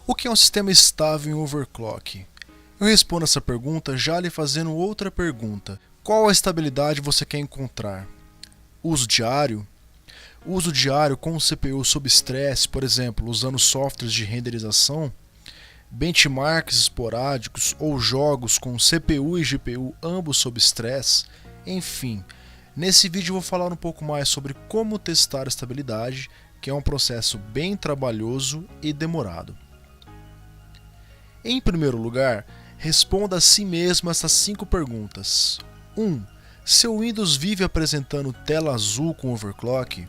O que é um sistema estável em overclock? Eu respondo essa pergunta já lhe fazendo outra pergunta. Qual a estabilidade você quer encontrar? Uso diário? Uso diário com o CPU sob estresse, por exemplo, usando softwares de renderização? Benchmarks esporádicos ou jogos com CPU e GPU ambos sob estresse? Enfim, nesse vídeo eu vou falar um pouco mais sobre como testar a estabilidade, que é um processo bem trabalhoso e demorado. Em primeiro lugar, responda a si mesmo essas 5 perguntas. 1. Seu Windows vive apresentando tela azul com overclock?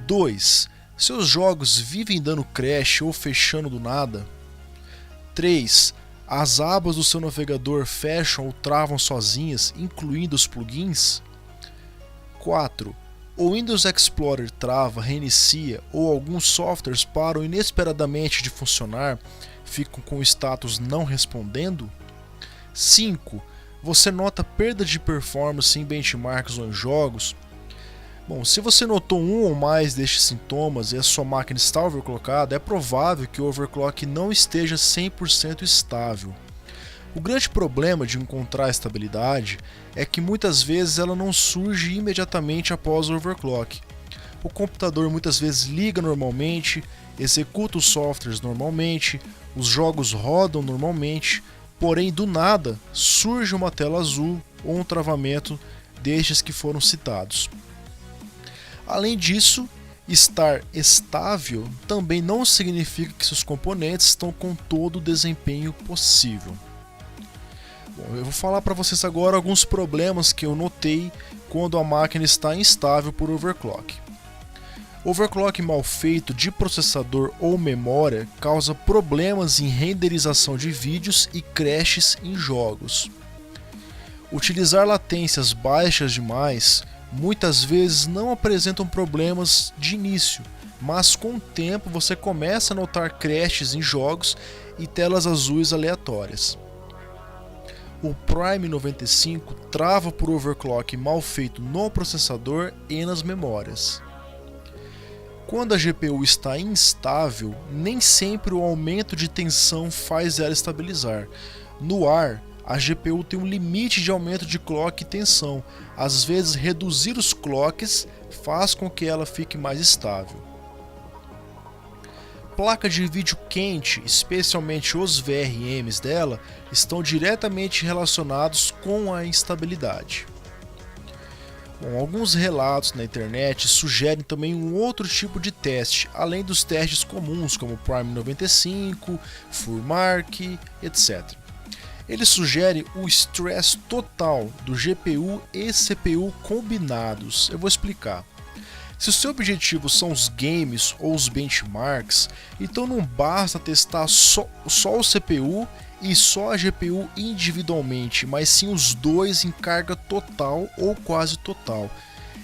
2. Seus jogos vivem dando crash ou fechando do nada? 3. As abas do seu navegador fecham ou travam sozinhas, incluindo os plugins? 4. O Windows Explorer trava, reinicia ou alguns softwares param inesperadamente de funcionar, ficam com o status não respondendo? 5. Você nota perda de performance em benchmarks ou em jogos? Bom, se você notou um ou mais destes sintomas e a sua máquina está overclockada, é provável que o overclock não esteja 100% estável. O grande problema de encontrar estabilidade é que muitas vezes ela não surge imediatamente após o overclock. O computador muitas vezes liga normalmente, executa os softwares normalmente, os jogos rodam normalmente, porém do nada surge uma tela azul ou um travamento destes que foram citados. Além disso, estar estável também não significa que seus componentes estão com todo o desempenho possível. Bom, eu vou falar para vocês agora alguns problemas que eu notei quando a máquina está instável por overclock. Overclock mal feito de processador ou memória causa problemas em renderização de vídeos e crashes em jogos. Utilizar latências baixas demais muitas vezes não apresentam problemas de início, mas com o tempo você começa a notar crashes em jogos e telas azuis aleatórias. O Prime 95 trava por overclock mal feito no processador e nas memórias. Quando a GPU está instável, nem sempre o aumento de tensão faz ela estabilizar. No ar, a GPU tem um limite de aumento de clock e tensão. Às vezes, reduzir os clocks faz com que ela fique mais estável. Placa de vídeo quente, especialmente os VRMs dela, estão diretamente relacionados com a instabilidade. Bom, alguns relatos na internet sugerem também um outro tipo de teste, além dos testes comuns como Prime 95, FurMark, etc. Ele sugere o stress total do GPU e CPU combinados. Eu vou explicar. Se o seu objetivo são os games ou os benchmarks, então não basta testar só o CPU e só a GPU individualmente, mas sim os dois em carga total ou quase total.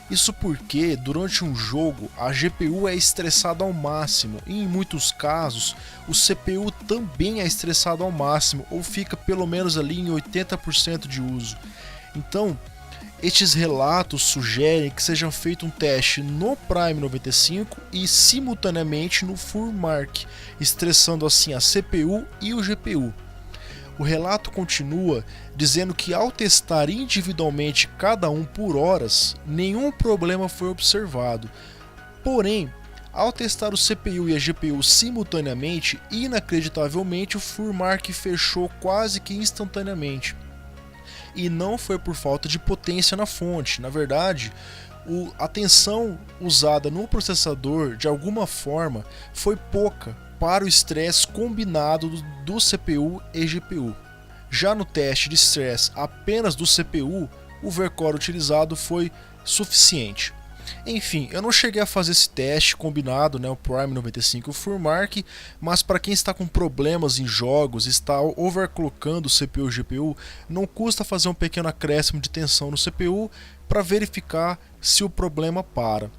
Isso porque, durante um jogo, a GPU é estressada ao máximo e, em muitos casos, o CPU também é estressado ao máximo ou fica pelo menos ali em 80% de uso. Então, estes relatos sugerem que seja feito um teste no Prime 95 e simultaneamente no FurMark, estressando assim a CPU e o GPU. O relato continua dizendo que ao testar individualmente cada um por horas, nenhum problema foi observado. Porém, ao testar o CPU e a GPU simultaneamente, inacreditavelmente o FurMark fechou quase que instantaneamente. E não foi por falta de potência na fonte. Na verdade, a tensão usada no processador de alguma forma foi pouca para o estresse combinado do CPU e GPU. Já no teste de estresse apenas do CPU, o VerCore utilizado foi suficiente. Enfim, eu não cheguei a fazer esse teste combinado, o Prime 95 e o FurMark, mas para quem está com problemas em jogos, está overclockando o CPU e GPU, não custa fazer um pequeno acréscimo de tensão no CPU para verificar se o problema para.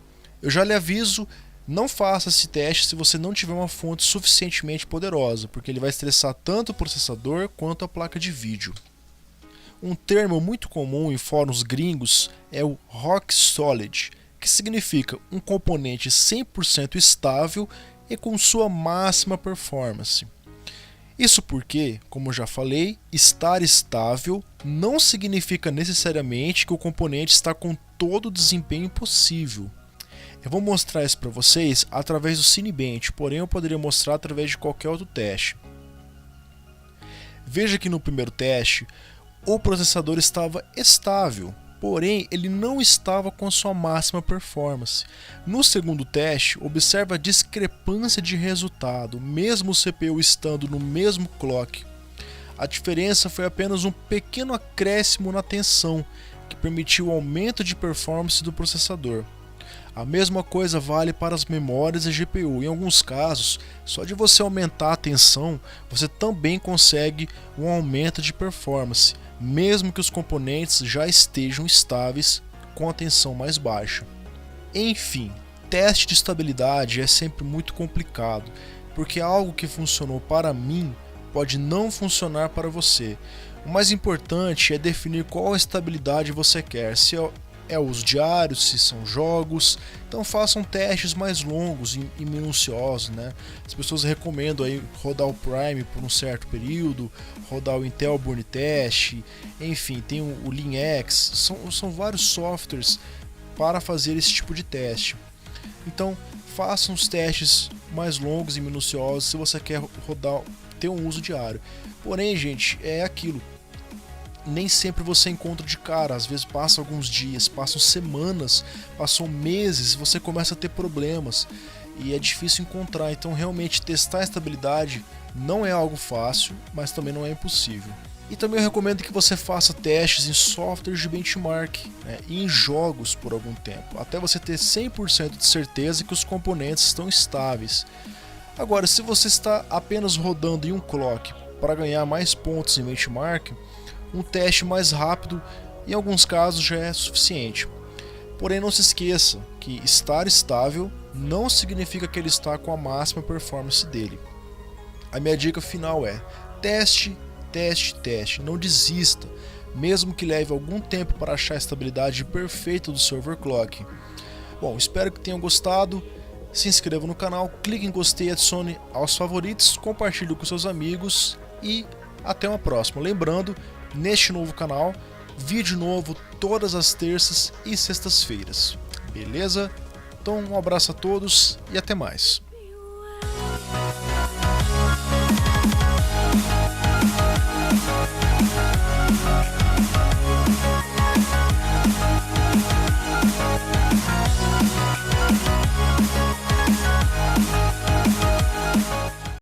Eu já lhe aviso, não faça esse teste se você não tiver uma fonte suficientemente poderosa, porque ele vai estressar tanto o processador quanto a placa de vídeo. Um termo muito comum em fóruns gringos é o Rock Solid, que significa um componente 100% estável e com sua máxima performance. Isso porque, como já falei, estar estável não significa necessariamente que o componente está com todo o desempenho possível. Eu vou mostrar isso para vocês através do Cinebench, porém eu poderia mostrar através de qualquer outro teste. Veja que no primeiro teste, o processador estava estável, porém ele não estava com sua máxima performance. No segundo teste, observe a discrepância de resultado, mesmo o CPU estando no mesmo clock. A diferença foi apenas um pequeno acréscimo na tensão, que permitiu o aumento de performance do processador. A mesma coisa vale para as memórias e GPU. Em alguns casos, só de você aumentar a tensão, você também consegue um aumento de performance, mesmo que os componentes já estejam estáveis com a tensão mais baixa. Enfim, teste de estabilidade é sempre muito complicado, porque algo que funcionou para mim pode não funcionar para você. O mais importante é definir qual estabilidade você quer, se é uso diário, se são jogos. Então façam testes mais longos e minuciosos, né? As pessoas recomendam aí rodar o Prime por um certo período, rodar o Intel Burn Test, enfim, tem o LeanX, são vários softwares para fazer esse tipo de teste. Então façam os testes mais longos e minuciosos se você quer rodar, ter um uso diário. Porém, gente, é aquilo. Nem sempre você encontra de cara, às vezes passa alguns dias, passam semanas, passam meses, você começa a ter problemas e é difícil encontrar. Então realmente testar a estabilidade não é algo fácil, mas também não é impossível. E também eu recomendo que você faça testes em softwares de benchmark, né, e em jogos por algum tempo, até você ter 100% de certeza que os componentes estão estáveis. Agora, se você está apenas rodando em um clock para ganhar mais pontos em benchmark, um teste mais rápido em alguns casos já é suficiente. Porém, não se esqueça que estar estável não significa que ele está com a máxima performance dele. A minha dica final é: teste, teste, teste, não desista, mesmo que leve algum tempo para achar a estabilidade perfeita do seu overclock. Bom, espero que tenham gostado. Se inscreva no canal, clique em gostei, adicione aos favoritos, compartilhe com seus amigos e até uma próxima. Lembrando, neste novo canal, vídeo novo todas as terças e sextas-feiras. Beleza? Então um abraço a todos e até mais.